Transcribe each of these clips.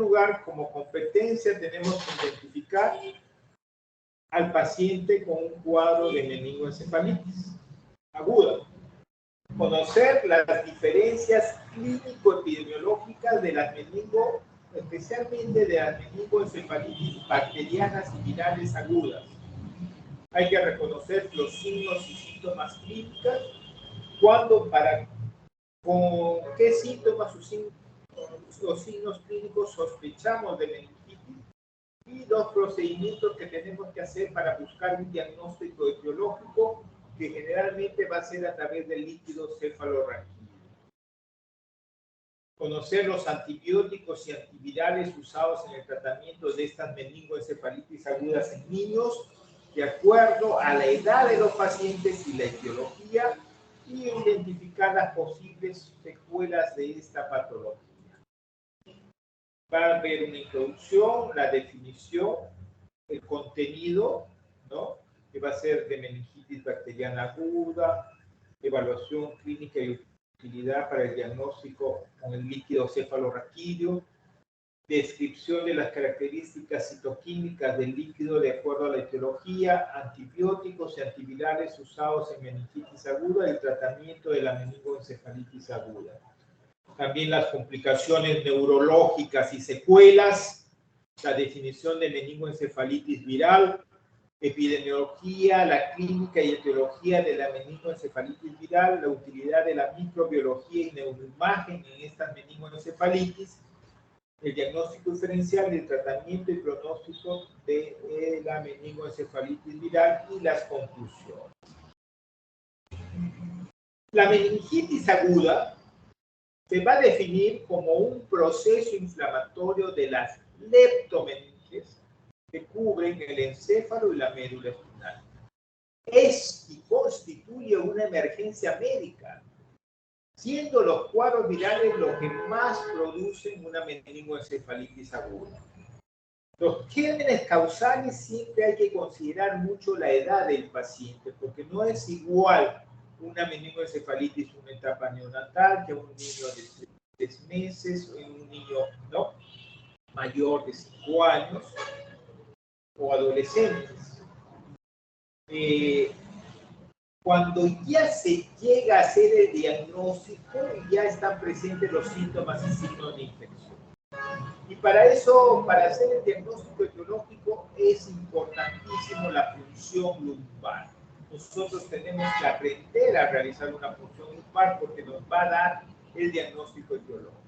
lugar, como competencia, tenemos que identificar al paciente con un cuadro de meningoencefalitis aguda. Conocer las diferencias clínico-epidemiológicas de las meningo, especialmente de las meningoencefalitis bacterianas y virales agudas. Hay que reconocer los signos y síntomas clínicos, con qué síntomas los signos clínicos sospechamos de meningitis y los procedimientos que tenemos que hacer para buscar un diagnóstico etiológico que generalmente va a ser a través del líquido cefalorraquídeo. Conocer los antibióticos y antivirales usados en el tratamiento de estas meningoencefalitis agudas en niños, de acuerdo a la edad de los pacientes y la etiología, y identificar las posibles secuelas de esta patología. Va a haber una introducción, la definición, el contenido, ¿no? Que va a ser de meningitis bacteriana aguda, evaluación clínica y utilidad para el diagnóstico con el líquido cefalorraquídeo, descripción de las características citoquímicas del líquido de acuerdo a la etiología, antibióticos y antivirales usados en meningitis aguda y el tratamiento de la meningoencefalitis aguda. También las complicaciones neurológicas y secuelas, la definición de meningoencefalitis viral, epidemiología, la clínica y etiología de la meningoencefalitis viral, la utilidad de la microbiología y neuroimagen en estas meningoencefalitis, el diagnóstico diferencial del tratamiento y pronóstico de la meningoencefalitis viral y las conclusiones. La meningitis aguda se va a definir como un proceso inflamatorio de las leptomeninges que cubren el encéfalo y la médula espinal. Es y constituye una emergencia médica, siendo los cuadros virales los que más producen una meningoencefalitis aguda. Los gérmenes causales siempre hay que considerar mucho la edad del paciente, porque no es igual una meningoencefalitis en una etapa neonatal que un niño de 3 meses o en un niño, ¿no?, mayor de 5 años o adolescentes. Cuando ya se llega a hacer el diagnóstico, ya están presentes los síntomas y signos de infección. Y para eso, para hacer el diagnóstico etiológico, es importantísimo la punción lumbar. Nosotros tenemos que aprender a realizar una punción lumbar porque nos va a dar el diagnóstico etiológico.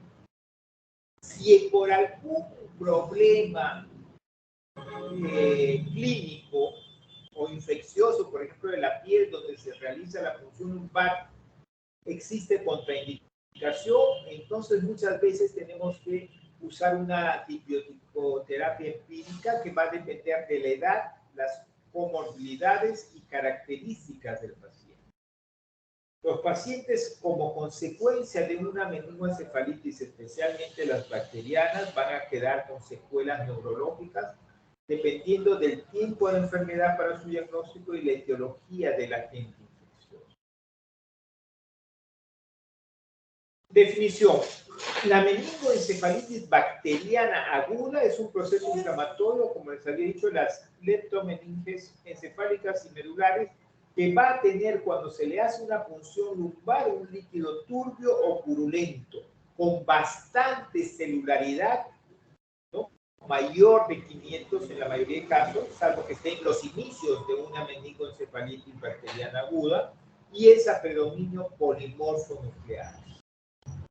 Si por algún problema clínico o infeccioso, por ejemplo, de la piel, donde se realiza la punción lumbar, existe contraindicación, entonces muchas veces tenemos que usar una antibioticoterapia empírica que va a depender de la edad, las comorbilidades y características del paciente. Los pacientes, como consecuencia de una meningoencefalitis, especialmente las bacterianas, van a quedar con secuelas neurológicas, dependiendo del tiempo de enfermedad para su diagnóstico y la etiología del agente infeccioso. Definición. La meningoencefalitis bacteriana aguda es un proceso inflamatorio, como les había dicho, las leptomeninges encefálicas y medulares, que va a tener cuando se le hace una punción lumbar un líquido turbio o purulento, con bastante celularidad, ¿no?, mayor de 500 en la mayoría de casos, salvo que esté en los inicios de una meningoencefalitis bacteriana aguda, y es a predominio polimorfo nuclear.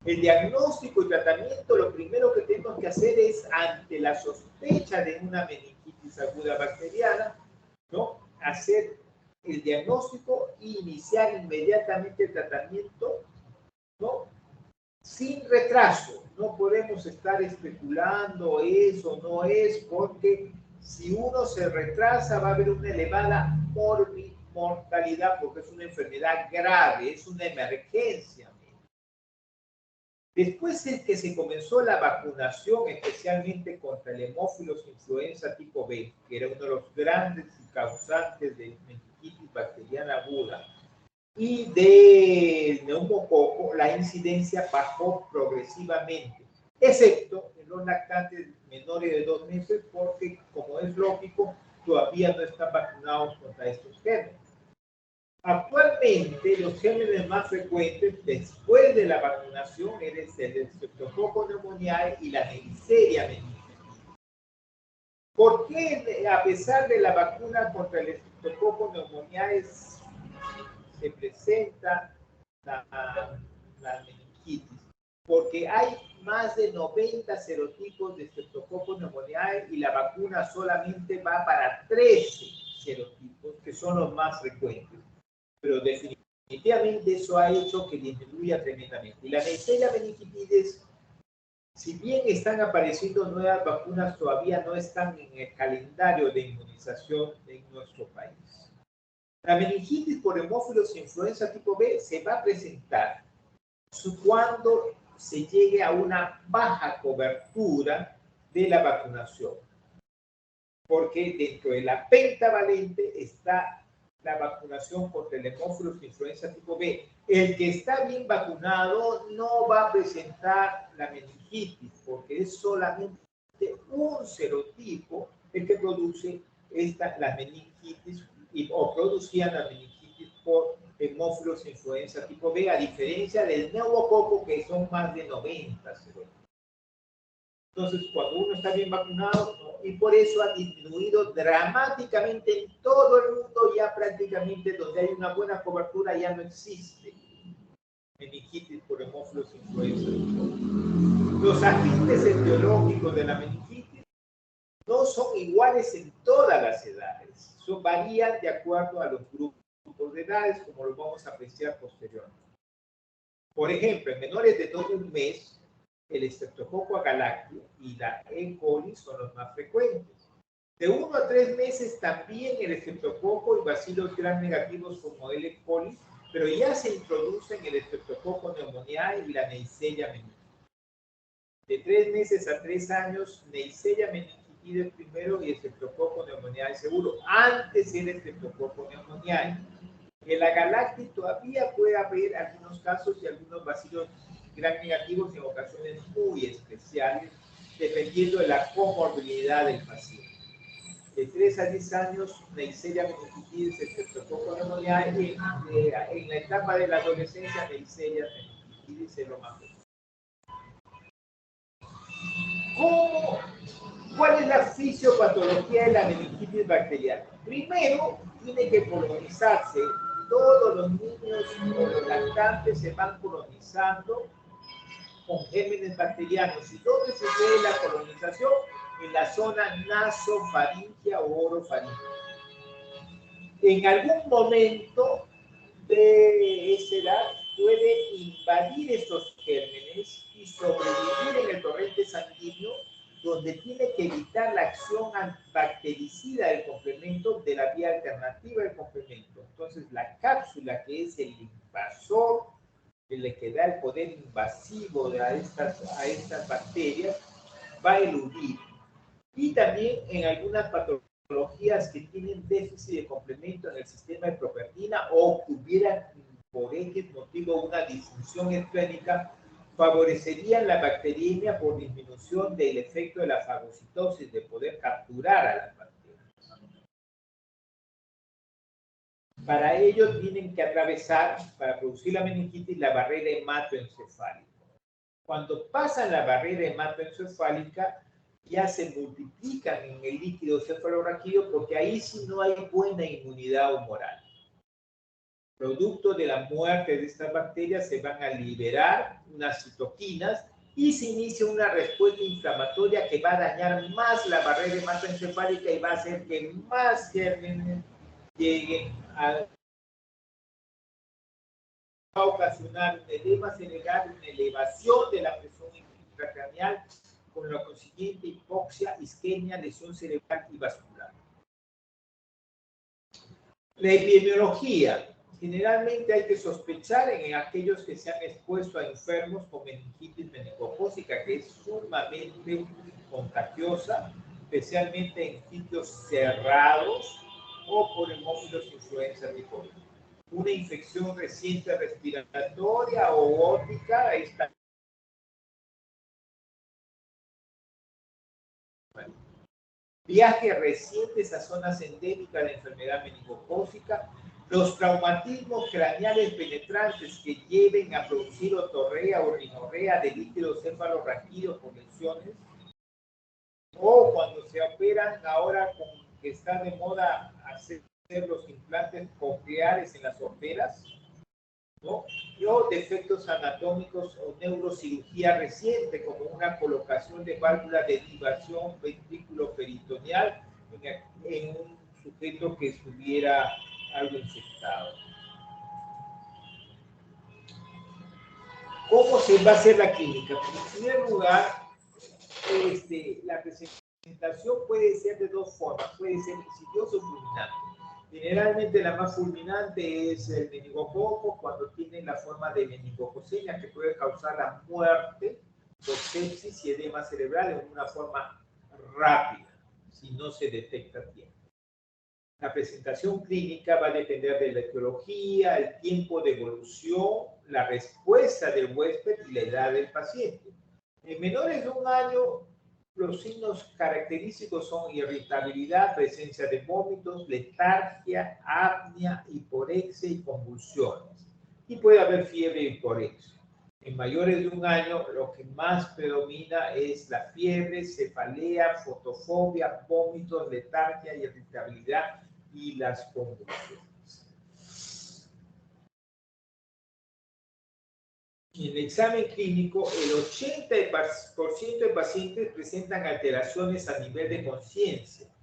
El diagnóstico y tratamiento, lo primero que tenemos que hacer es, ante la sospecha de una meningitis aguda bacteriana, ¿no?, hacer el diagnóstico e iniciar inmediatamente el tratamiento, ¿no?, sin retraso. No podemos estar especulando es o no es, porque si uno se retrasa va a haber una elevada mortalidad, porque es una enfermedad grave, es una emergencia. Después de que se comenzó la vacunación, especialmente contra el hemófilos influenza tipo B, que era uno de los grandes causantes de meningitis bacteriana aguda, y de neumococo, la incidencia bajó progresivamente. excepto en los lactantes menores de 2 meses, porque, como es lógico, todavía no están vacunados contra estos gérmenes. Actualmente, los gérmenes más frecuentes después de la vacunación es el Streptococcus pneumoniae y la Neisseria meningitidis. ¿Por qué, a pesar de la vacuna contra el Streptococcus pneumoniae, se presenta la meningitis? Porque hay más de 90 serotipos de Streptococcus pneumoniae y la vacuna solamente va para 13 serotipos, que son los más frecuentes. Pero definitivamente eso ha hecho que disminuya tremendamente. Y la Neisseria meningitidis, si bien están apareciendo nuevas vacunas, todavía no están en el calendario de inmunización en nuestro país. La meningitis por hemófilos influenza tipo B se va a presentar cuando se llegue a una baja cobertura de la vacunación. Porque dentro de la pentavalente está la vacunación contra el hemófilos influenza tipo B. El que está bien vacunado no va a presentar la meningitis, porque es solamente un serotipo el que produce la meningitis o producían la meningitis por hemófilos influenza tipo B, a diferencia del neumococo, que son más de 90 serotipos. Entonces, cuando uno está bien vacunado, ¿no? Y por eso ha disminuido dramáticamente en todo el mundo, ya prácticamente donde hay una buena cobertura ya no existe meningitis por hemófilos influenza. Los agentes etiológicos de la meningitis no son iguales en todas las edades, varían de acuerdo a los grupos de edades, como lo vamos a apreciar posteriormente. Por ejemplo, en menores de todo un mes, el Streptococcus agalactiae y la E. coli son los más frecuentes. De 1 a 3 meses también el Streptococcus y bacilos gram negativos como L. coli, pero ya se introducen el Streptococcus pneumoniae y la Neisseria meningitidis. De 3 meses a 3 años, Neisseria meningitidis primero y Streptococcus pneumoniae seguro. Antes era Streptococcus pneumoniae. En la galáctica todavía puede haber algunos casos y algunos bacilos gram negativos en ocasiones muy especiales, dependiendo de la comorbilidad del paciente. De 3 a 10 años, Neisseria meningitidis, Streptococcus pneumoniae, en la etapa de la adolescencia, Neisseria meningitidis es lo más común. ¿Cuál es la fisiopatología de la meningitis bacteriana? Primero, tiene que colonizarse. Todos los niños o los lactantes se van colonizando con gérmenes bacterianos. ¿Y dónde se ve la colonización? En la zona nasofaringea o orofaringea. En algún momento de esa edad puede invadir estos gérmenes y sobrevivir en el torrente sanguíneo, donde tiene que evitar la acción bactericida del complemento de la vía alternativa del complemento. Entonces, la cápsula, que es el invasor, que le da el poder invasivo a estas bacterias, va a eludir. Y también en algunas patologías que tienen déficit de complemento en el sistema de propertina o que hubieran por X motivo una disfunción esplénica, favorecerían la bacteriemia por disminución del efecto de la fagocitosis, de poder capturar a las bacterias. Para ello tienen que atravesar, para producir la meningitis, la barrera hematoencefálica. Cuando pasan la barrera hematoencefálica, ya se multiplican en el líquido cefalorraquídeo, porque ahí sí no hay buena inmunidad humoral. Producto de la muerte de estas bacterias se van a liberar unas citoquinas y se inicia una respuesta inflamatoria que va a dañar más la barrera hematoencefálica y va a hacer que más gérmenes lleguen a ocasionar un edema cerebral, una elevación de la presión intracraneal, con la consiguiente hipoxia, isquemia, lesión cerebral y vascular. La epidemiología. Generalmente hay que sospechar en aquellos que se han expuesto a enfermos con meningitis meningocócica, que es sumamente contagiosa, especialmente en sitios cerrados o por hemófilos influenza tipo B. Una infección reciente respiratoria o óptica, esta viajes recientes a zonas endémicas de enfermedad meningocócica, los traumatismos craneales penetrantes que lleven a producir otorrea o rinorrea de líquidos cefalorraquídeos por lesiones, o cuando se operan ahora que está de moda hacer los implantes cocleares en las operas, ¿no? O defectos anatómicos o neurocirugía reciente, como una colocación de válvula de derivación ventrículo peritoneal en un sujeto que estuviera algo infectado. ¿Cómo se va a hacer la clínica? En primer lugar, la presentación puede ser de dos formas, puede ser insidiosa o fulminante. Generalmente la más fulminante es el meningococo, cuando tiene la forma de meningococemia, que puede causar la muerte por sepsis y edema cerebral en una forma rápida, si no se detecta a tiempo. La presentación clínica va a depender de la etiología, el tiempo de evolución, la respuesta del huésped y la edad del paciente. En menores de 1 año, los signos característicos son irritabilidad, presencia de vómitos, letargia, apnea, hiporexia y convulsiones. Y puede haber fiebre y hiporexia. En mayores de 1 año, lo que más predomina es la fiebre, cefalea, fotofobia, vómitos, letargia, irritabilidad y las convulsiones. En el examen clínico, el 80% de pacientes presentan alteraciones a nivel de conciencia.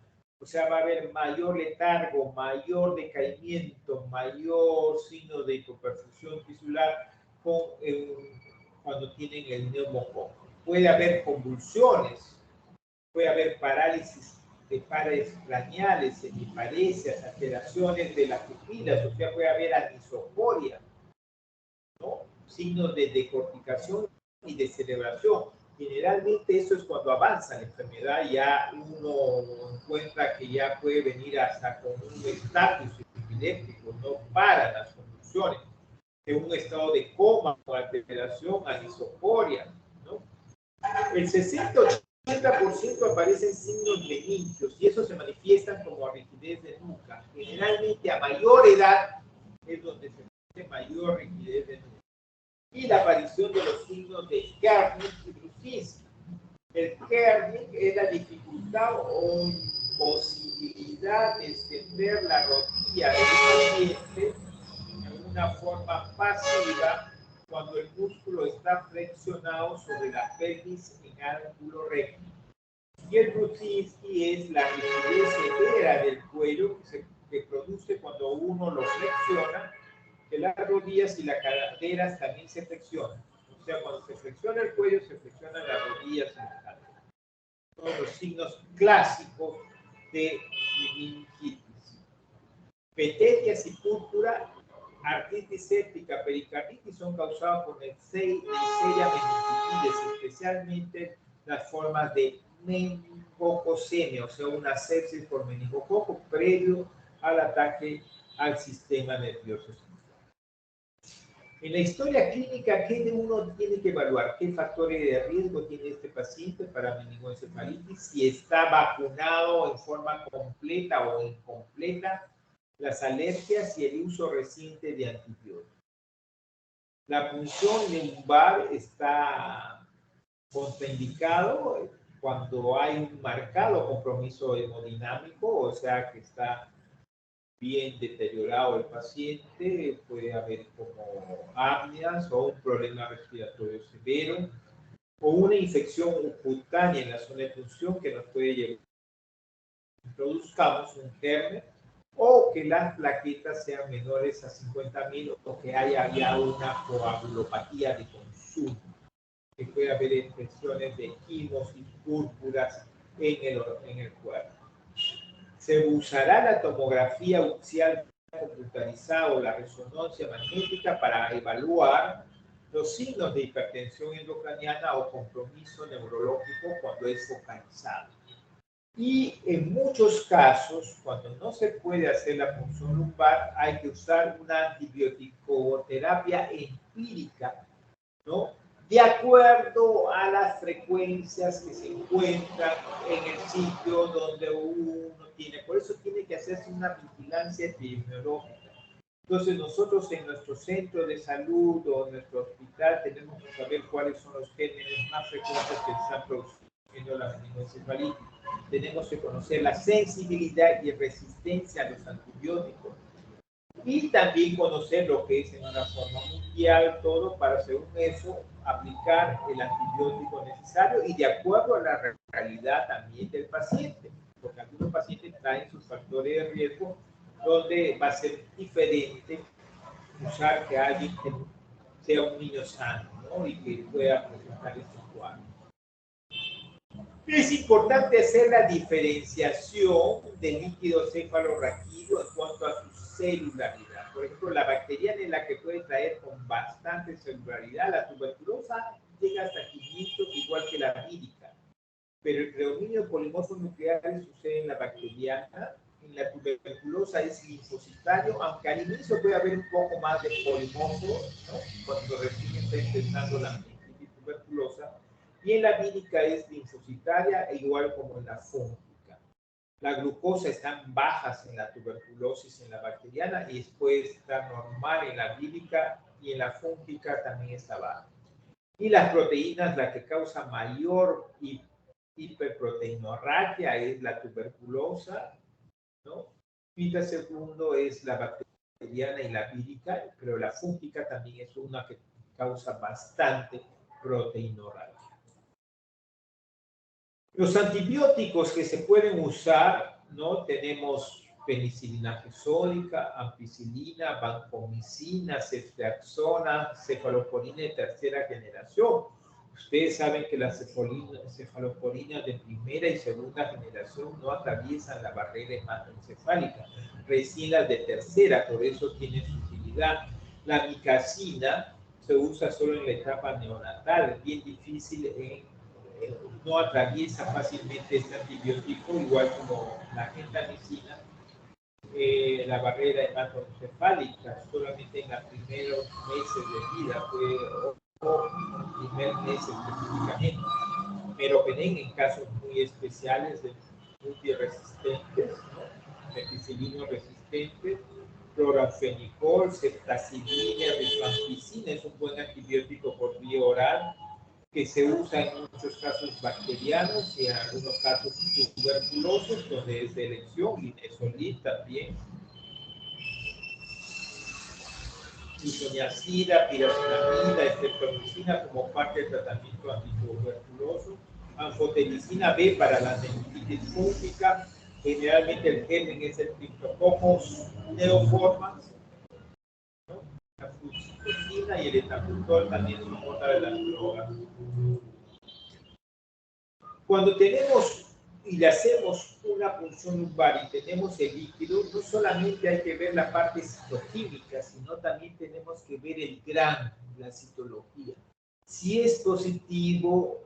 O sea, va a haber mayor letargo, mayor decaimiento, mayor signo de hipoperfusión tisular cuando tienen el neumococo. Puede haber convulsiones, puede haber parálisis de pares craneales, hemiparesias, alteraciones de las pupilas, o sea, puede haber anisocoria, ¿no? Signos de decorticación y de celebración. Generalmente eso es cuando avanza la enfermedad, ya uno encuentra que ya puede venir hasta con un estatus epiléptico, no para las convulsiones, en un estado de coma o alteración, anisocoria, ¿no? El 60-80% aparecen signos meningios y eso se manifiestan como rigidez de nuca. Generalmente a mayor edad es donde se produce mayor rigidez de nuca. Y la aparición de los signos de Kernig y Brusinski. El Kernig es la dificultad o imposibilidad de extender la rodilla del paciente en una forma pasiva cuando el músculo está flexionado sobre la pelvis en ángulo recto. Y el Brusinski es la rigidez severa del cuello que produce cuando uno lo flexiona, que las rodillas y las caderas también se flexionan. O sea, cuando se flexiona el cuello, se flexionan las rodillas y las caderas. Todos los signos clásicos de meningitis. Petecias y púrpura, artritis séptica, pericarditis son causados por Neisseria meningitidis, especialmente las formas de meningococemia, o sea, una sepsis por meningococo previo al ataque al sistema nervioso central. En la historia clínica, ¿qué uno tiene que evaluar? ¿Qué factores de riesgo tiene este paciente para meningoencefalitis? Si está vacunado en forma completa o incompleta, las alergias y el uso reciente de antibióticos. La punción lumbar está contraindicado cuando hay un marcado compromiso hemodinámico, o sea que está bien deteriorado el paciente, puede haber como apneas o un problema respiratorio severo o una infección cutánea en la zona de punción que nos puede llevar a que introduzcamos un germen o que las plaquetas sean menores a 50.000 o que haya ya una coagulopatía de consumo, que puede haber infecciones de quimos y púrpuras en el cuerpo. Se usará la tomografía axial computarizada o la resonancia magnética para evaluar los signos de hipertensión endocraniana o compromiso neurológico cuando es focalizado. Y en muchos casos, cuando no se puede hacer la punción lumbar, hay que usar una antibioticoterapia empírica, ¿no? de acuerdo a las frecuencias que se encuentran en el sitio donde uno tiene. Por eso tiene que hacerse una vigilancia epidemiológica. Entonces nosotros en nuestro centro de salud o en nuestro hospital tenemos que saber cuáles son los gérmenes más frecuentes que están produciendo la meningoencefalitis. Tenemos que conocer la sensibilidad y resistencia a los antibióticos. Y también conocer lo que es en una forma mundial, todo para según eso aplicar el antibiótico necesario y de acuerdo a la realidad también del paciente, porque algunos pacientes traen sus factores de riesgo donde va a ser diferente usar que alguien que sea un niño sano, ¿no? Y que pueda presentar estos cuadros. Es importante hacer la diferenciación del líquido cefalorraquídeo en cuanto a su celularidad. Por ejemplo, la bacteriana es la que puede traer con bastante celularidad. La tuberculosa llega hasta 500, igual que la vírica. Pero el predominio polimorfo nuclear sucede en la bacteriana. En la tuberculosa es linfocitario, aunque al inicio puede haber un poco más de polimorfo, ¿no? Cuando recién está empezando la meningitis tuberculosa. Y en la vírica es linfocitaria, igual como en la fúngica. La glucosa están bajas en la tuberculosis, en la bacteriana, y después está normal en la vírica, y en la fúngica también está baja. Y las proteínas, la que causa mayor hiperproteinorragia es la tuberculosa, ¿no? Y el segundo es la bacteriana y la vírica, pero la fúngica también es una que causa bastante proteinorragia. Los antibióticos que se pueden usar, ¿no? Tenemos penicilina gesólica, ampicilina, vancomicina, ceftriaxona, cefalosporina de tercera generación. Ustedes saben que las cefalosporinas de primera y segunda generación no atraviesan la barrera hematoencefálica, recién las de tercera, por eso tienen su utilidad. La micacina se usa solo en la etapa neonatal, es bien difícil no atraviesa fácilmente este antibiótico, igual como la gentamicina, la barrera hematoencefálica, solamente en los primeros meses de vida, o primer mes específicamente. Meropenem en casos muy especiales de multiresistentes, ¿no? Methicilino resistentes, cloranfenicol, ceftazidina, rifampicina es un buen antibiótico por vía oral, que se usa en muchos casos bacterianos y en algunos casos tuberculosos, donde es de elección, linezolid también, isoniazida, pirazinamida, estreptomicina como parte del tratamiento antituberculoso, anfotericina B para la meningitis fúngica, generalmente el germen es el Cryptococcus neoformans, ¿no? La fluoxetina y el etambutol también son otra de las drogas. Cuando tenemos y le hacemos una punción lumbar y tenemos el líquido, no solamente hay que ver la parte citoquímica, sino también tenemos que ver el GRAM, la citología. Si es positivo,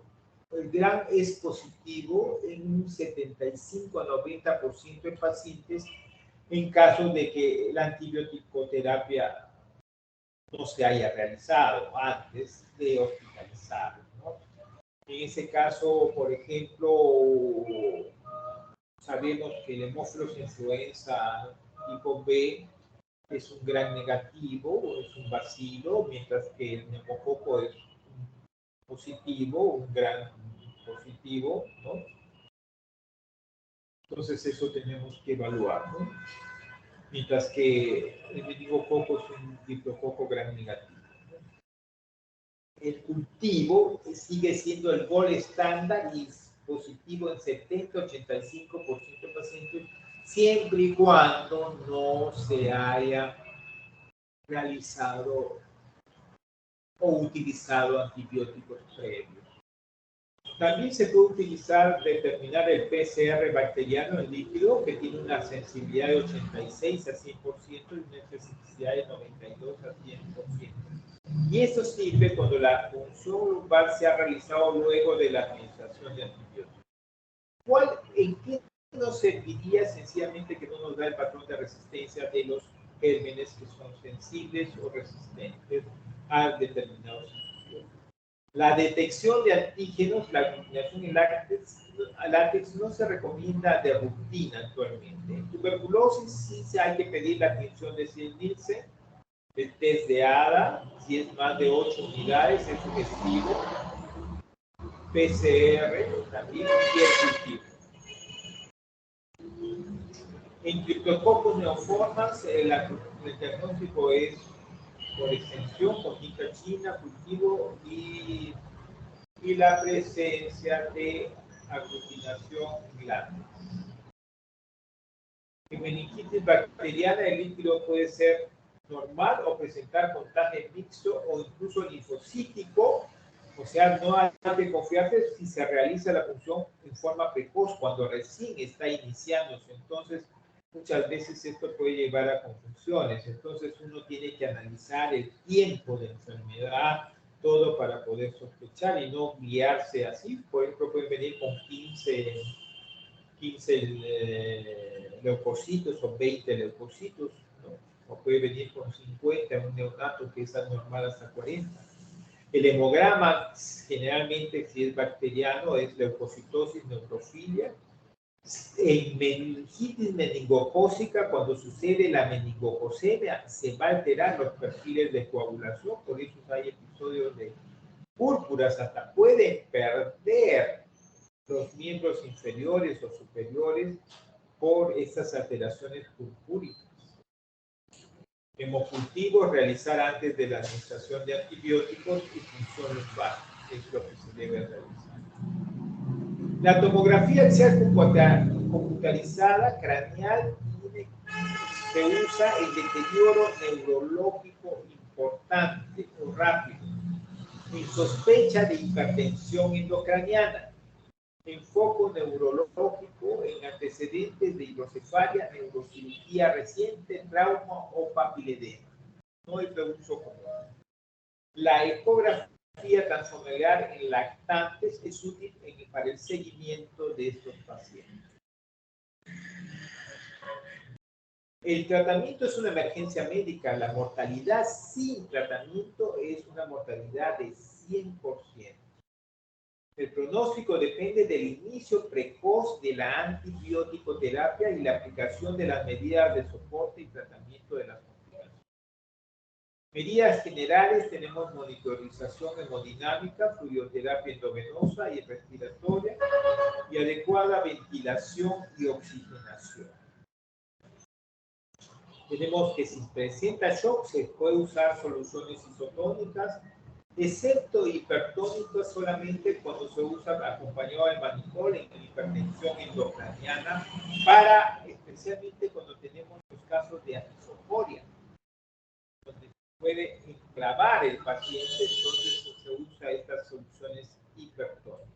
el GRAM es positivo en un 75 a 90% de pacientes en caso de que la antibioticoterapia no se haya realizado antes de hospitalizarlo, ¿no? En ese caso, por ejemplo, sabemos que el Haemophilus influenza tipo B es un gran negativo, es un bacilo, mientras que el neumococo es un positivo, un gran positivo, ¿no? Entonces eso tenemos que evaluar, ¿no? Mientras que el meningococo es un diplococo gran negativo. El cultivo sigue siendo el gol estándar y es positivo en 70-85% de pacientes, siempre y cuando no se haya realizado o utilizado antibióticos previos. También se puede utilizar, determinar el PCR bacteriano en líquido, que tiene una sensibilidad de 86 a 100% y una especificidad de 92 a 100%. Y eso sirve cuando la punción lumbar se ha realizado luego de la administración de antibióticos. ¿En qué nos serviría? Sencillamente que no nos da el patrón de resistencia de los gérmenes que son sensibles o resistentes a determinados antibióticos. La detección de antígenos, la contaminación en látex no se recomienda de rutina actualmente. En tuberculosis sí hay que pedir la atención de 100 Nielsen, el test de ADA, si es más de 8 unidades, es sugestivo, PCR también y el cultivo. En Cryptococcus neoformans, el diagnóstico es por extensión, por tinta china, cultivo y la presencia de aglutinación glándula. En meningitis bacteriana, el líquido puede ser normal o presentar contagio mixto o incluso linfocítico. O sea, no hay que confiarse si se realiza la función en forma precoz cuando recién está iniciándose. Entonces, muchas veces esto puede llevar a confusiones. Entonces, uno tiene que analizar el tiempo de enfermedad, todo para poder sospechar y no guiarse así. Por ejemplo, pueden venir con 15 leucocitos o 20 leucocitos, ¿no? O puede venir con 50, un neonato que es anormal hasta 40. El hemograma, generalmente, si es bacteriano, es leucocitosis, neutrofilia. En meningitis meningocócica, cuando sucede la meningocosemia, se va a alterar los perfiles de coagulación, por eso hay episodios de púrpuras, hasta pueden perder los miembros inferiores o superiores por estas alteraciones purpúricas. Hemocultivos, realizar antes de la administración de antibióticos y funciones básicas, es lo que se debe realizar. La tomografía axial computarizada craneal se usa en deterioro neurológico importante o rápido, en sospecha de hipertensión endocraniana, en foco neurológico, en antecedentes de hidrocefalia, neurocirugía reciente, trauma o papiledema. No es de uso común. La ecografía transfamiliar en lactantes es útil para el seguimiento de estos pacientes. El tratamiento es una emergencia médica. La mortalidad sin tratamiento es una mortalidad de 100%. El pronóstico depende del inicio precoz de la antibiótico-terapia y la aplicación de las medidas de soporte y tratamiento de las complicaciones. Medidas generales, tenemos monitorización hemodinámica, fluidoterapia endovenosa y respiratoria y adecuada ventilación y oxigenación. Tenemos que si presenta shock se puede usar soluciones isotónicas, excepto hipertónicas solamente cuando se usa acompañado de manicol en hipertensión endocraniana, especialmente cuando tenemos los casos de anisocoria, donde se puede enclavar el paciente, entonces se usa estas soluciones hipertónicas.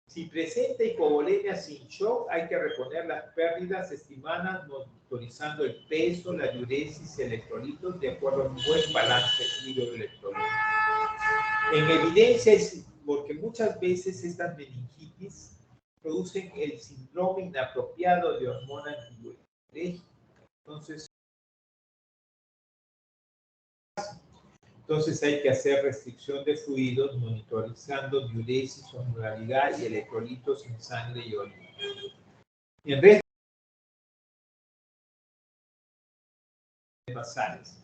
Si presenta hipovolemia sin shock, hay que reponer las pérdidas estimadas monitorizando el peso, la diuresis, electrolitos de acuerdo a un buen balance hidroelectrolítico. En evidencia es porque muchas veces estas meningitis producen el síndrome inapropiado de hormona antidiurética. Entonces hay que hacer restricción de fluidos monitorizando diuresis, osmolaridad y electrolitos en sangre y orina. Y en resto de basales.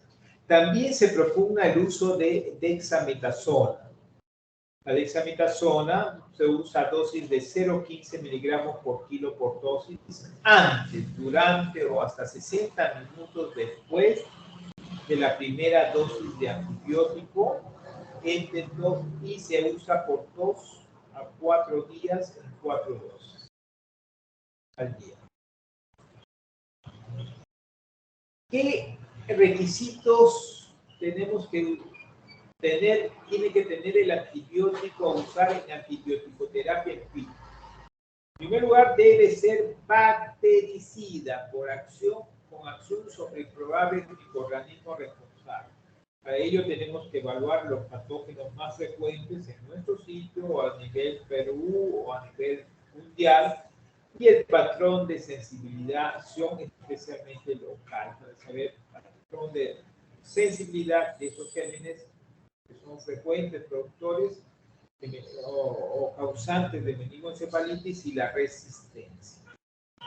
También se propugna el uso de dexametasona. La dexametasona se usa a dosis de 0,15 miligramos por kilo por dosis antes, durante o hasta 60 minutos después de la primera dosis de antibiótico y se usa por 2 a 4 días en 4 dosis al día. ¿Qué requisitos tenemos que tener? Tiene que tener el antibiótico a usar en antibioticoterapia en vitro. En primer lugar, debe ser bactericida con acción sobre el probable microorganismo responsable. Para ello tenemos que evaluar los patógenos más frecuentes en nuestro sitio o a nivel Perú o a nivel mundial y el patrón de sensibilización especialmente local para saber el patrón de sensibilidad de estos gérmenes que son frecuentes productores o causantes de meningoencefalitis y la resistencia.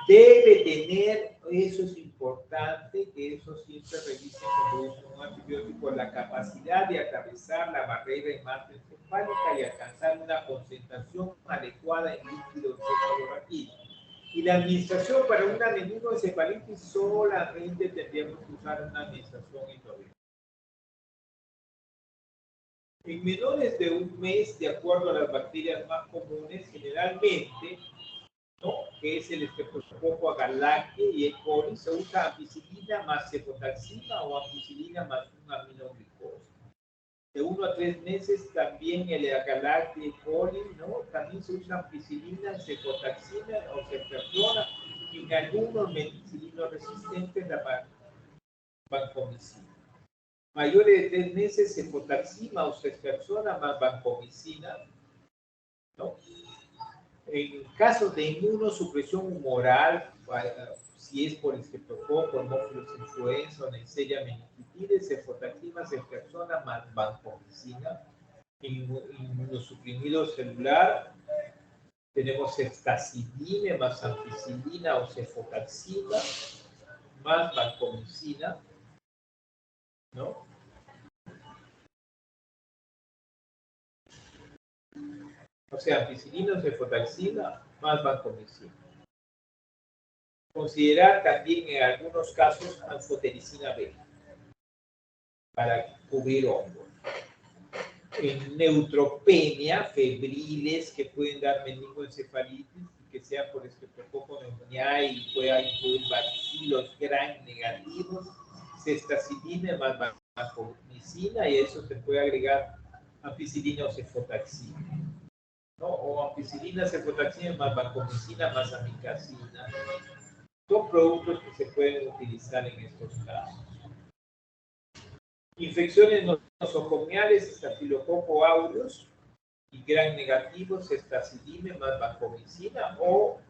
Debe tener, eso es importante, que eso siempre revisen cuando usan un antibiótico, la capacidad de atravesar la barrera hematoencefálica y alcanzar una concentración adecuada en líquido encefalorraquídeo. Y la administración para una meningoencefalitis solamente tendríamos que usar una administración endovenosa. En menores de un mes, de acuerdo a las bacterias más comunes, generalmente, ¿no?, que es el Streptococcus agalactiae y E. coli, se usa ampicilina más cefotaxima o ampicilina más un aminoglucosa. De 1 a 3 meses también el agalactiae y E. coli, ¿no?, también se usa ampicilina, cefotaxima o ceftriaxona, y en algunos meticilinos resistentes la vancomicina. Mayores de 3 meses, cefotaxima o ceftriaxona más vancomicina, ¿no? En casos de inmunosupresión humoral, si es por estreptococo, Haemophilus influenza o Neisseria meningitidis, cefotaxima, ceftriaxona más vancomicina. Inmunosuprimido celular, tenemos ceftazidime más ampicilina o cefotaxima más vancomicina, ¿no? O sea, ampicilina o cefotaxima más vancomicina. Considerar también en algunos casos anfotericina B para cubrir hongos. En neutropenia, febriles que pueden dar meningoencefalitis y que sea por Streptococcus pneumoniae y pueda incluir bacilos gram negativos, ceftazidime más vancomicina, y a eso se puede agregar ampicilina o cefotaxima, ¿no? O ampicilina, cefotaxima más vancomicina más amikacina. Son productos que se pueden utilizar en estos casos. Infecciones nosocomiales, Staphylococcus aureus y gram negativos, ceftazidime más vancomicina, o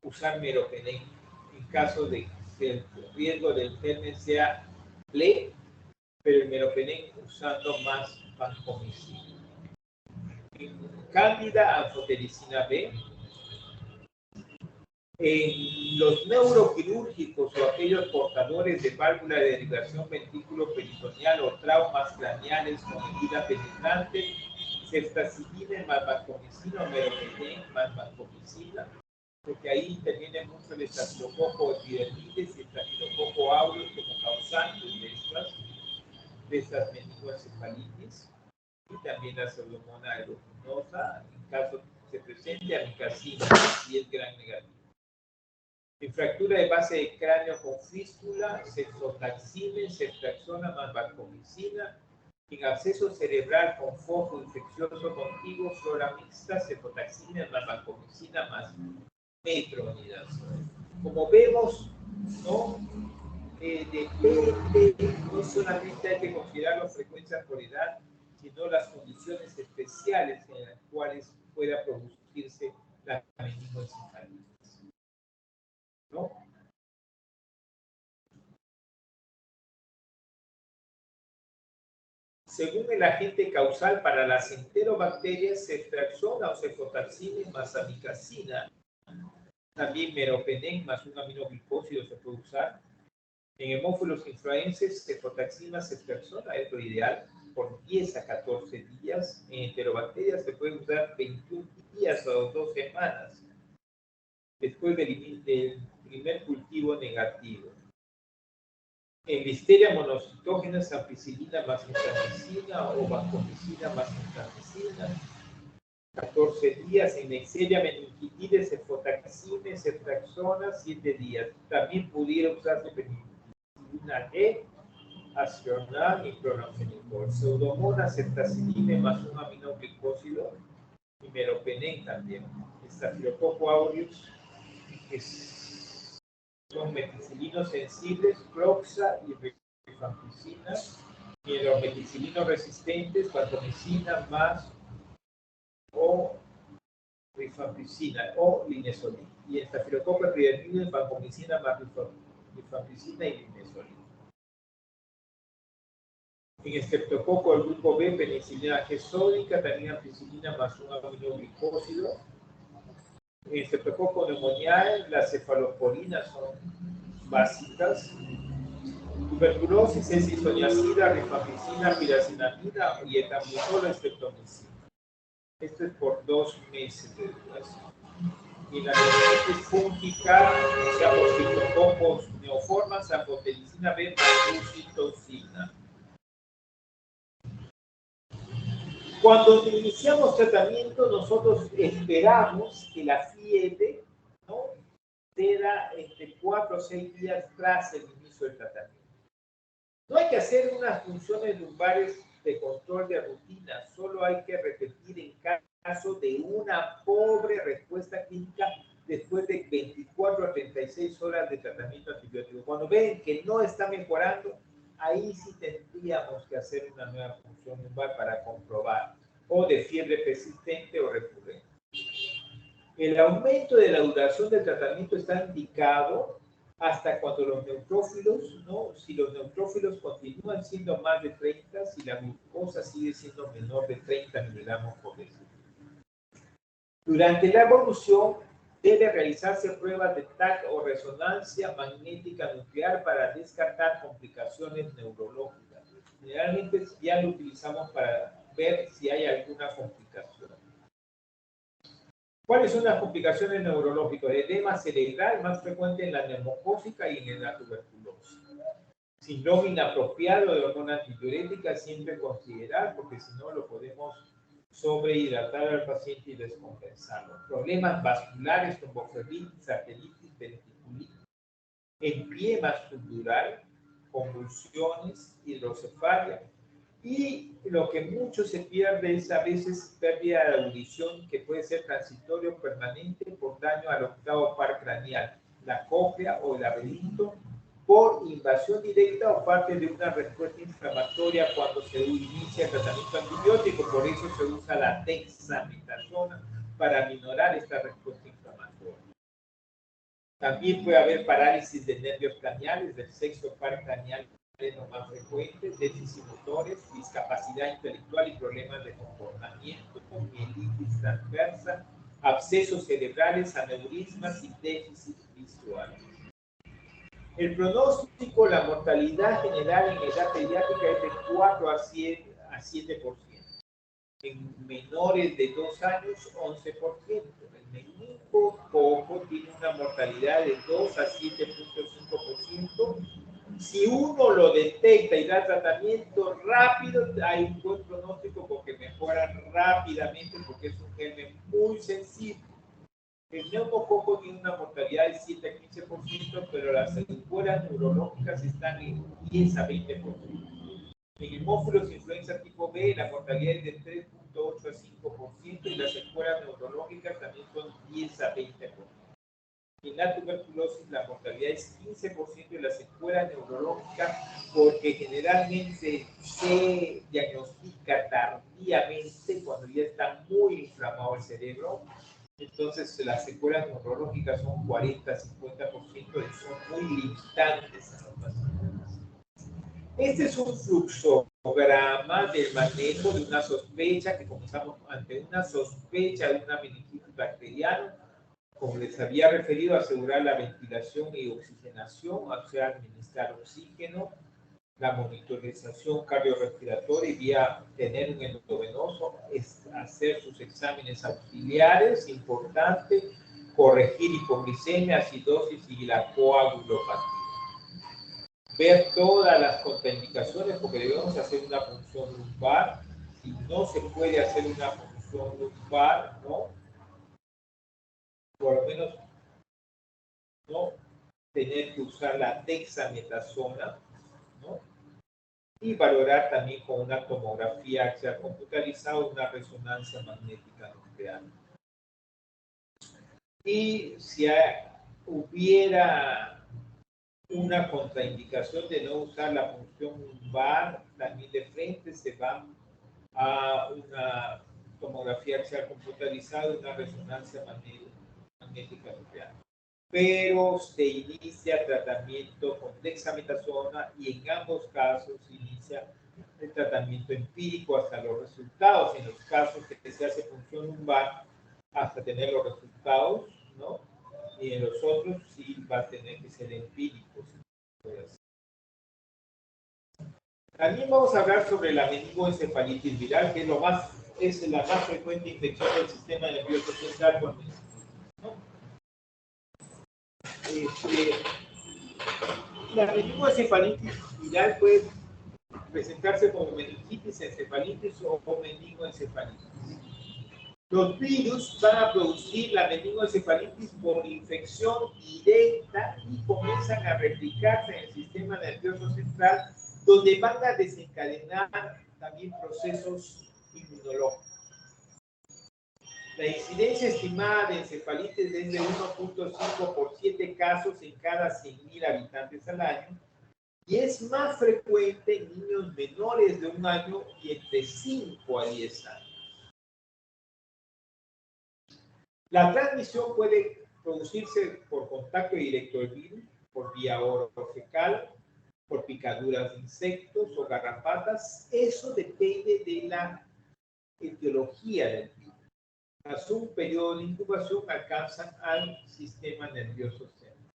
usar meropenem en caso de que el riesgo del germen sea leve, pero el meropenem usando más vancomicina. En Cándida, anfotericina B. En los neuroquirúrgicos o aquellos portadores de válvula de derivación ventrículo-peritoneal o traumas craneales con herida penetrante, ceftazidime más vancomicina o meropenem más vancomicina, porque ahí interviene mucho el Staphylococcus epidermidis y el Staphylococcus aureus como causantes de estas meningoencefalitis, y también la pseudomonas aeruginosa, en caso que se presente amikacina y es gram negativo. En fractura de base de cráneo con fístula, cefotaxime, ceftriaxona más vancomicina. En absceso cerebral con foco infeccioso contiguo, flora mixta, cefotaxime más vancomicina más metronidazol. Como vemos, ¿no?, depende, no solamente hay que considerar la frecuencia por edad, sino las condiciones especiales en las cuales pueda producirse la meningoencefalitis, ¿no? Según el agente causal para las enterobacterias, ceftriaxona o cefotaxime más amikacina, también meropenem más un aminoglicósido se puede usar. En hemófilos influences, cefotaxima, ceftriaxona es lo ideal por 10 a 14 días. En enterobacterias se puede usar 21 días o 2 semanas después del primer cultivo negativo. En listeria monocitógena, ampicilina más inflamicina o vancomicina más inflamicina, 14 días. En Neisseria meningitidis, cefotaxime, ceftriaxona, 7 días. También pudiera usarse penicilina G, accionar y clorfenicol. Pseudomonas, ceftazidime más un aminoglicósido y meropenem también. Staphylococcus aureus, que son meticilinos sensibles, proxa y rifampicina, y los meticilinos resistentes, vancomicina más o rifampicina o linezolida. Y en Staphylococcus epidermidis, vancomicina más rifampicina y linezolida. En estreptococo el grupo B, penicilina G sódica, también ampicilina más un aminoglicósido. En estreptococo pneumoniae, las cefalosporinas son básicas. Tuberculosis es isoniazida, rifampicina, piracinamida y etambutol, estreptomicina. Esto es por 2 meses de duración. Y la meningitis fúngica, o sea, por criptococos neoformas, amphotericina B más citocina. Cuando iniciamos tratamiento, nosotros esperamos que la fiebre, ¿no?, ceda entre 4 o 6 días tras el inicio del tratamiento. No hay que hacer unas funciones lumbares de control de rutina, solo hay que repetir en caso de una pobre respuesta clínica después de 24 a 36 horas de tratamiento antibiótico. Cuando ven que no está mejorando, ahí sí tendríamos que hacer una nueva función lumbar para comprobar, o de fiebre persistente o recurrente. El aumento de la duración del tratamiento está indicado hasta cuando los neutrófilos, ¿no?, si los neutrófilos continúan siendo más de 30, si la glucosa sigue siendo menor de 30 miligramos por decilitro. Durante la evolución debe realizarse pruebas de TAC o resonancia magnética nuclear para descartar complicaciones neurológicas. Generalmente ya lo utilizamos para ver si hay alguna complicación. ¿Cuáles son las complicaciones neurológicas? Edema cerebral, más frecuente en la neumocócica y en la tuberculosis. Síndrome inapropiado de hormona antidiurética, siempre considerar, porque si no lo podemos sobrehidratar al paciente y descompensarlo. Problemas vasculares, tromboflebitis, arteritis, ventriculitis, empiema subdural, convulsiones, hidrocefalia. Y lo que mucho se pierde es a veces pérdida de audición, que puede ser transitorio o permanente por daño al octavo par craneal, la cóclea o el laberinto, por invasión directa o parte de una respuesta inflamatoria cuando se inicia el tratamiento antibiótico. Por eso se usa la dexametasona para minorar esta respuesta inflamatoria. También puede haber parálisis de nervios craneales, del sexto par craneal es lo más frecuente, déficit motores, discapacidad intelectual y problemas de comportamiento, mielitis transversa, abscesos cerebrales, aneurismas y déficit visual. El pronóstico, la mortalidad general en edad pediátrica es de 4 a 7%. En menores de 2 años, 11%. El meningococo tiene una mortalidad de 2 a 7.5%. Si uno lo detecta y da tratamiento rápido, hay un buen pronóstico porque mejora rápidamente porque es un germen muy sensible. El neumococo tiene una mortalidad de 7 a 15%, pero las secuelas neurológicas están en 10 a 20%. En hemófilos influenza tipo B, la mortalidad es de 3.8 a 5% y las secuelas neurológicas también son 10 a 20%. En la tuberculosis la mortalidad es 15% y la secuela neurológica, porque generalmente se diagnostica tardíamente cuando ya está muy inflamado el cerebro. Entonces las secuelas neurológicas son 40-50% y son muy limitantes a los pacientes. Este es un fluxograma del manejo de una sospecha, que comenzamos ante una sospecha de una meningitis bacteriana. Como les había referido, asegurar la ventilación y oxigenación, o sea, administrar oxígeno, la monitorización cardiorrespiratoria y vía tener un endovenoso, es hacer sus exámenes auxiliares, importante, corregir hipoglicemia, acidosis y la coagulopatía. Ver todas las contraindicaciones, porque debemos hacer una punción lumbar. Si no se puede hacer una punción lumbar, ¿no?, por lo menos no tener que usar la dexametasona, ¿no?, y valorar también con una tomografía axial computarizada o una resonancia magnética nuclear. Y si hubiera una contraindicación de no usar la punción lumbar, también de frente se va a una tomografía axial computarizada y una resonancia magnética nuclear. Pero se inicia tratamiento con dexametasona y en ambos casos se inicia el tratamiento empírico hasta los resultados. En los casos que se hace punción lumbar, hasta tener los resultados, ¿no? Y en los otros sí va a tener que ser empírico. También vamos a hablar sobre la meningoencefalitis viral, que es la más frecuente infección del sistema nervioso central, ¿no? La meningoencefalitis viral puede presentarse como meningitis, encefalitis o meningoencefalitis. Los virus van a producir la meningoencefalitis por infección directa y comienzan a replicarse en el sistema nervioso central, donde van a desencadenar también procesos inmunológicos. La incidencia estimada de encefalitis es de 1.5 por 7 casos en cada 100.000 habitantes al año y es más frecuente en niños menores de 1 año y entre 5 a 10 años. La transmisión puede producirse por contacto directo del virus, por vía oral-fecal, por picaduras de insectos o garrapatas. Eso depende de la etiología del virus. Tras un periodo de incubación alcanzan al sistema nervioso central.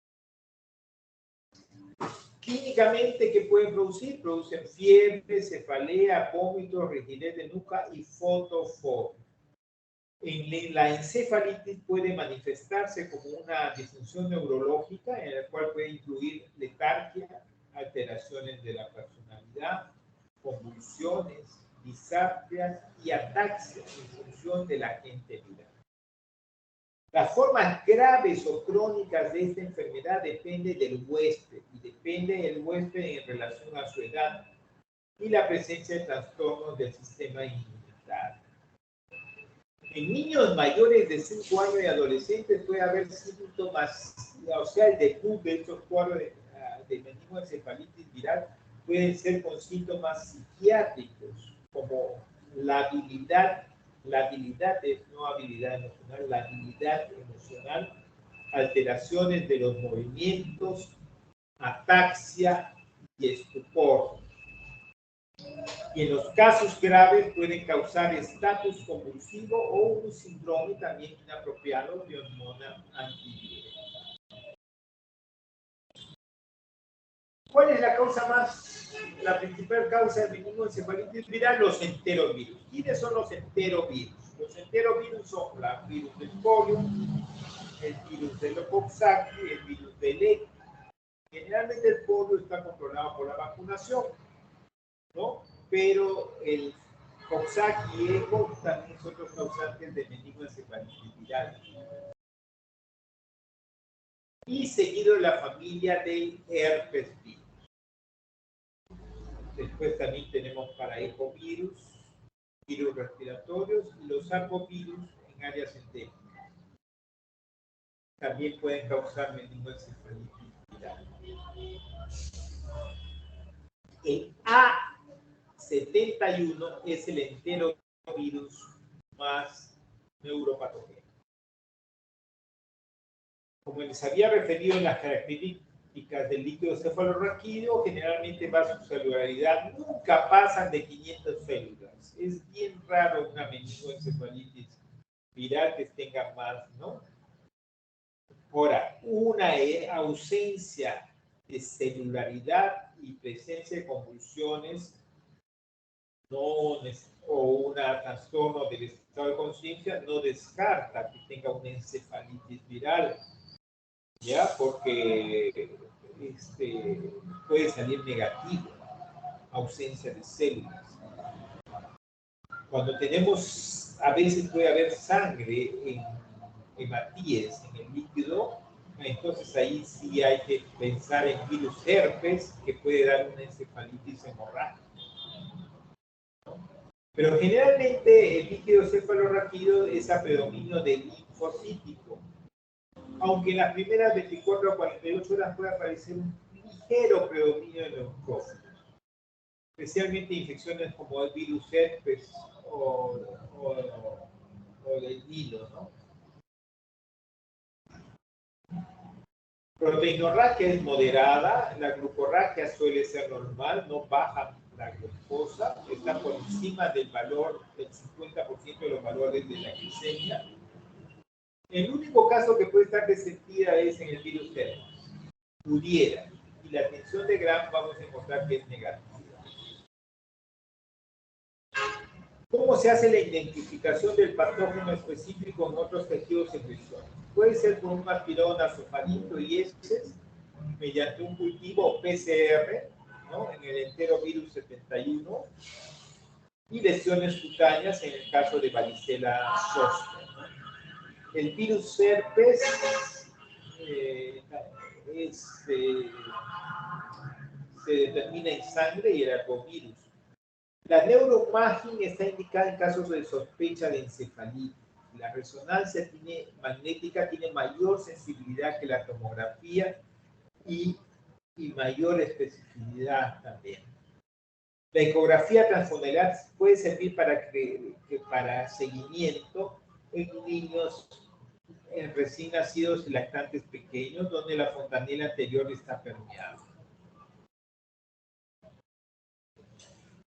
Clínicamente, ¿qué pueden producir? Producen fiebre, cefalea, vómitos, rigidez de nuca y fotofobia. La encefalitis puede manifestarse como una disfunción neurológica en la cual puede incluir letargia, alteraciones de la personalidad, convulsiones, disartrias y ataxias en función del agente viral. Las formas graves o crónicas de esta enfermedad dependen del huésped y depende del huésped en relación a su edad y la presencia de trastornos del sistema inmunitario. En niños mayores de 5 años y adolescentes puede haber síntomas, o sea, el debut de estos cuadros de meningoencefalitis viral pueden ser con síntomas psiquiátricos, como la habilidad no habilidad emocional, la habilidad emocional, alteraciones de los movimientos, ataxia y estupor. Y en los casos graves pueden causar estatus convulsivo o un síndrome también inapropiado de hormona antiviral. ¿Cuál es la principal causa de meningoencefalitis viral? Los enterovirus. ¿Quiénes son los enterovirus? Los enterovirus son el virus del polio, el virus del Coxsackie y el virus del EPI. Generalmente el polio está controlado por la vacunación, ¿no? Pero el Coxsackie y EPO también son los causantes de meningoencefalitis viral. Y seguido de la familia del herpes virus. Después también tenemos paraecovirus, virus respiratorios y los arbovirus en áreas endémicas. También pueden causar meningoencefalitis viral. El A71 es el enterovirus más neuropatógeno. Como les había referido en las características del líquido cefalorraquídeo, generalmente va su celularidad, nunca pasan de 500 células. Es bien raro una meningoencefalitis viral que tenga más, ¿no? Ahora, una ausencia de celularidad y presencia de convulsiones o un trastorno del estado de conciencia no descarta que tenga una encefalitis viral, ¿ya? Porque puede salir negativo, ausencia de células. Cuando tenemos, a veces puede haber sangre en hematíes, en el líquido, entonces ahí sí hay que pensar en virus herpes que puede dar una encefalitis hemorrágica. Pero generalmente el líquido cefalorraquídeo es a predominio del linfocítico, aunque en las primeras 24 a 48 horas puede aparecer un ligero predominio de leucócitos, especialmente infecciones como el virus herpes o del Nilo, ¿no? Proteinorragia es moderada, la glucorragia suele ser normal, no baja la glucosa, está por encima del valor del 50% de los valores de la glicemia. El único caso que puede estar resentida es en el virus herpes. Pudiera. Y la tensión de Gram vamos a encontrar que es negativa. ¿Cómo se hace la identificación del patógeno específico en otros tejidos embriones? Puede ser con un aspirón nasofaringo y heces mediante un cultivo PCR, ¿no? En el enterovirus 71 y lesiones cutáneas en el caso de varicela zoster. El virus herpes se determina en sangre y el arbovirus. La neuromagin está indicada en casos de sospecha de encefalitis. La resonancia magnética tiene mayor sensibilidad que la tomografía y mayor especificidad también. La ecografía transfoneral puede servir para seguimiento en niños recién nacidos y lactantes pequeños, donde la fontanela anterior está permeada.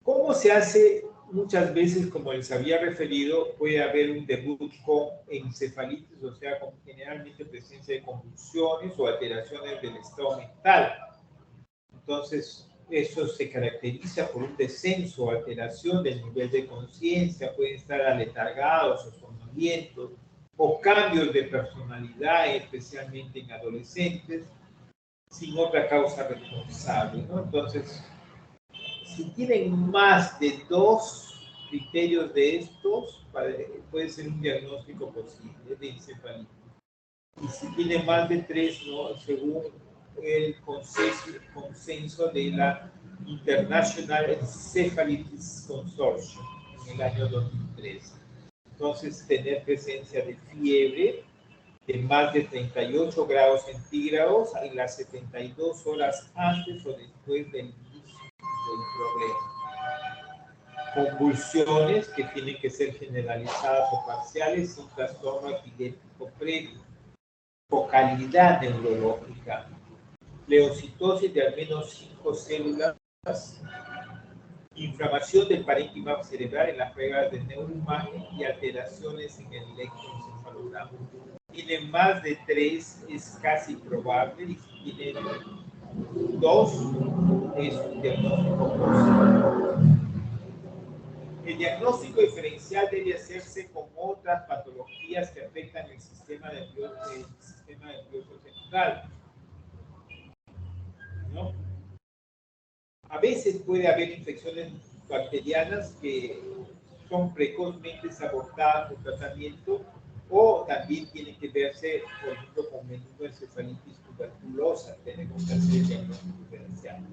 ¿Cómo se hace? Muchas veces, como les había referido, puede haber un debut con encefalitis, o sea, con generalmente presencia de convulsiones o alteraciones del estado mental. Entonces, eso se caracteriza por un descenso o alteración del nivel de conciencia, pueden estar aletargados o somnolientos, o cambios de personalidad, especialmente en adolescentes, sin otra causa responsable, ¿no? Entonces, si tienen más de 2 criterios de estos, puede ser un diagnóstico posible de encefalitis. Y si tienen más de 3, ¿no? Según el consenso de la International Encephalitis Consortium en el año 2013. Entonces, tener presencia de fiebre de más de 38 grados centígrados en las 72 horas antes o después del inicio del problema. Convulsiones que tienen que ser generalizadas o parciales sin trastorno epiléptico previo. Focalidad neurológica. Leucitosis de al menos 5 células. Inflamación del parénquima cerebral en las reglas de neuroimagen y alteraciones en el electroencefalograma. Tienen más de 3, es casi probable, y si tienen 2, es un diagnóstico posible. El diagnóstico diferencial debe hacerse con otras patologías que afectan el sistema nervioso central, ¿no? A veces puede haber infecciones bacterianas que son precozmente abortadas por tratamiento, o también tienen que verse, por ejemplo, con meningoencefalitis tuberculosa. Tenemos que hacer el diagnóstico diferencial.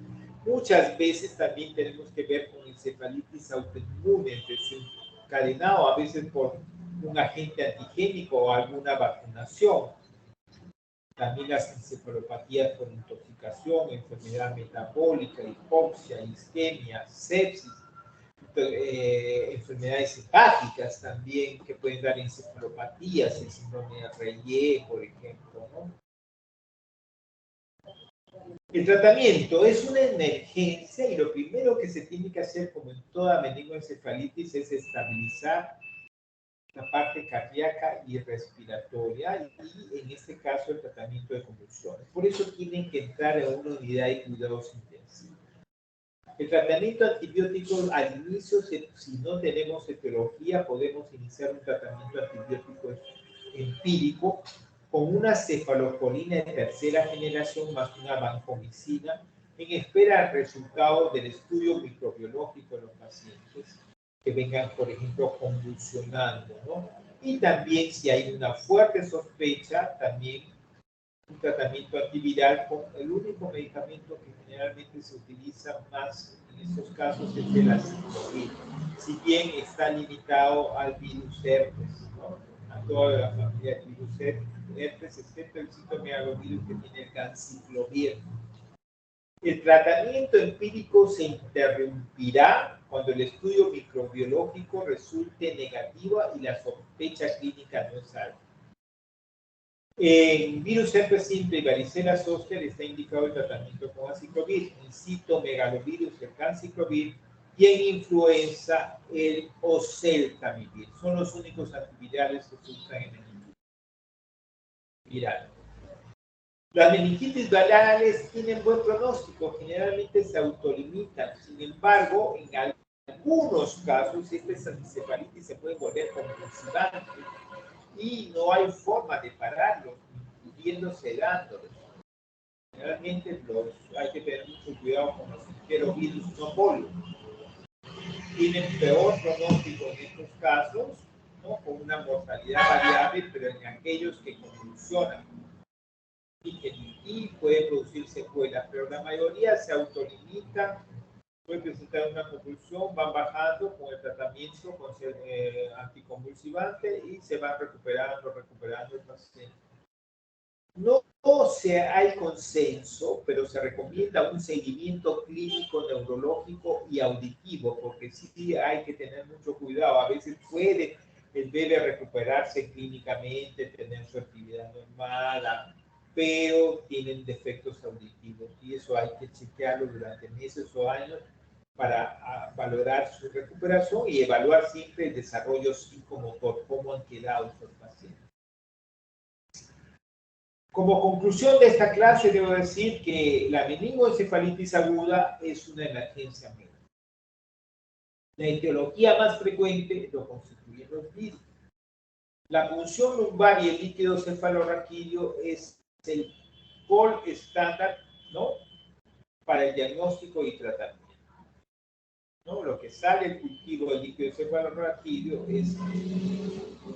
Muchas veces también tenemos que ver con encefalitis autoinmune, desencadenado a veces por un agente antigénico o alguna vacunación. También las encefalopatías por intoxicación, enfermedad metabólica, hipoxia, isquemia, sepsis, enfermedades hepáticas también que pueden dar encefalopatías, el síndrome de Reye, por ejemplo, ¿no? El tratamiento es una emergencia y lo primero que se tiene que hacer, como en toda meningoencefalitis, es estabilizar la parte cardíaca y respiratoria, y en este caso el tratamiento de convulsiones. Por eso tienen que entrar en una unidad de cuidados intensivos. El tratamiento antibiótico al inicio, si no tenemos etiología, podemos iniciar un tratamiento antibiótico empírico con una cefalosporina de tercera generación más una vancomicina en espera del resultado del estudio microbiológico de los pacientes que vengan, por ejemplo, convulsionando, ¿no? Y también, si hay una fuerte sospecha, también un tratamiento antiviral con el único medicamento que generalmente se utiliza más en estos casos es el aciclovir, si bien está limitado al virus herpes, ¿no? A toda la familia del virus herpes, excepto el citomegalovirus que tiene el ganciclovir. El tratamiento empírico se interrumpirá cuando el estudio microbiológico resulte negativo y la sospecha clínica no es alta. En virus herpes simple y varicela zoster está indicado el tratamiento con aciclovir. En citomegalovirus, el ganciclovir, y en influenza el oseltamivir. Son los únicos antivirales que se usan en meningitis viral. Las meningitis virales tienen buen pronóstico, generalmente se autolimitan. Sin embargo, en algunos casos, estas encefalitis se pueden volver convulsivantes y no hay forma de pararlos, incluyendo sedándolos. Generalmente hay que tener mucho cuidado con los enterovirus no polio. Tienen peor pronóstico en estos casos, ¿no? Con una mortalidad variable, pero en aquellos que convulsionan y puede producir secuelas, pero la mayoría se autolimitan, puede presentar una convulsión, van bajando con el tratamiento con anticonvulsivante y se van recuperando el paciente. No hay consenso, pero se recomienda un seguimiento clínico, neurológico y auditivo, porque sí hay que tener mucho cuidado. A veces puede el bebé recuperarse clínicamente, tener su actividad normal, pero tienen defectos auditivos y eso hay que chequearlo durante meses o años para valorar su recuperación y evaluar siempre el desarrollo psicomotor, cómo han quedado estos pacientes. Como conclusión de esta clase, debo decir que la meningoencefalitis aguda es una emergencia médica. La etiología más frecuente lo constituyen los virus. La punción lumbar y el líquido cefalorraquídeo es el gold estándar, ¿no?, para el diagnóstico y tratamiento, ¿no? Lo que sale el cultivo del líquido cefalorraquídeo es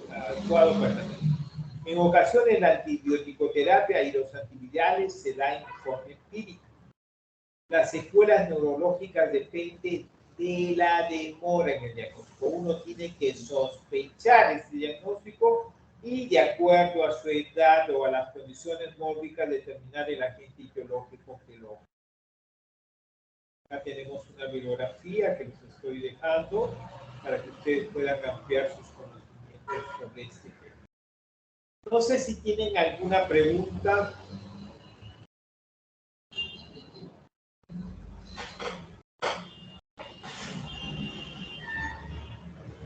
adecuado para el tratamiento. En ocasiones la antibiótico-terapia y los antivirales se dan en forma empírica. Las secuelas neurológicas dependen de la demora en el diagnóstico. Uno tiene que sospechar este diagnóstico y de acuerdo a su edad o a las condiciones mórbicas determinar el agente etiológico que lo. Acá tenemos una bibliografía que les estoy dejando para que ustedes puedan ampliar sus conocimientos sobre este tema. No sé si tienen alguna pregunta.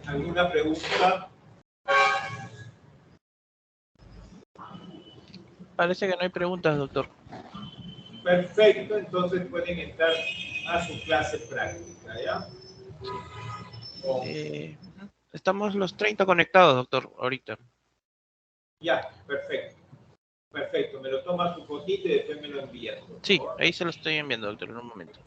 ¿Alguna pregunta? Parece que no hay preguntas, doctor. Perfecto, entonces pueden entrar a su clase práctica, ¿ya? Sí. Estamos los 30 conectados, doctor, ahorita. Ya, perfecto. Perfecto, me lo toma su fotito y después me lo envía. Sí, ahí se lo estoy enviando, doctor, en un momento.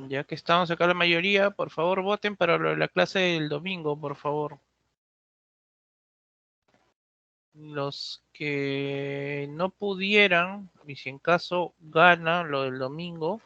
Ya que estamos acá la mayoría, por favor voten para la clase del domingo, por favor. Los que no pudieran, y si en caso gana lo del domingo,